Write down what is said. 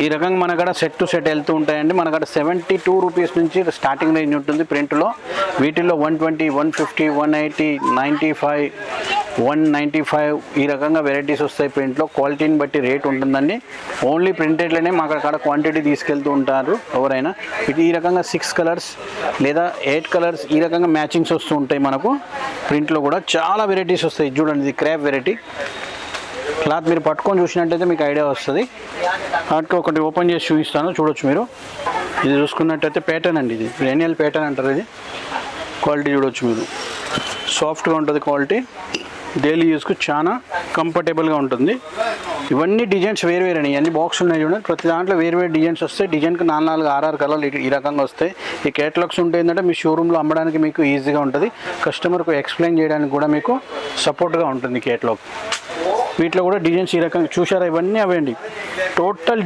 ఈ రకంగా మన కాడ సెట్ టు సెట్ వెళ్తూ ఉంటాయండి. మన కాడ 72 రూపీస్ నుంచి స్టార్టింగ్ రేంజ్ ఉంటుంది ప్రింట్లో. వీటిల్లో 120, 150, 180, 95, 195 ఈ రకంగా వెరైటీస్ వస్తాయి ప్రింట్లో. క్వాలిటీని బట్టి రేట్ ఉంటుందండి. ఓన్లీ ప్రింటెడ్లోనే మా కాడ క్వాంటిటీ తీసుకెళ్తూ ఉంటారు ఎవరైనా. ఇది ఈ రకంగా 6 కలర్స్ లేదా 8 కలర్స్ ఈ రకంగా మ్యాచింగ్స్ వస్తూ ఉంటాయి మనకు. ప్రింట్లో కూడా చాలా వెరైటీస్ వస్తాయి. చూడండి, ఇది క్రేప్ వెరైటీ క్లాత్. మీరు పట్టుకొని చూసినట్టయితే మీకు ఐడియా వస్తుంది. వాటికి ఒకటి ఓపెన్ చేసి చూపిస్తాను, చూడొచ్చు మీరు. ఇది చూసుకున్నట్టయితే ప్యాటర్న్ అండి, ఇది రేనియల్ ప్యాటర్న్ అంటారు. ఇది క్వాలిటీ చూడొచ్చు మీరు, సాఫ్ట్గా ఉంటుంది క్వాలిటీ. డైలీ యూస్కు చాలా కంఫర్టబుల్గా ఉంటుంది. ఇవన్నీ డిజైన్స్ వేరు అండి. ఇవన్నీ బాక్స్ ఉన్నాయి చూడండి. ప్రతి దాంట్లో వేరు డిజైన్స్ వస్తాయి. డిజైన్కి 4, 6 కలర్లు ఈ రకంగా వస్తాయి. ఈ కేటలాగ్స్ ఉంటే ఏంటంటే మీ షోరూంలో అమ్మడానికి మీకు ఈజీగా ఉంటుంది. కస్టమర్కు ఎక్స్ప్లెయిన్ చేయడానికి కూడా మీకు సపోర్ట్గా ఉంటుంది కేటలాగ్. వీటిలో కూడా డిజైన్స్ ఈ రకంగా చూసారా, ఇవన్నీ అవేండి టోటల్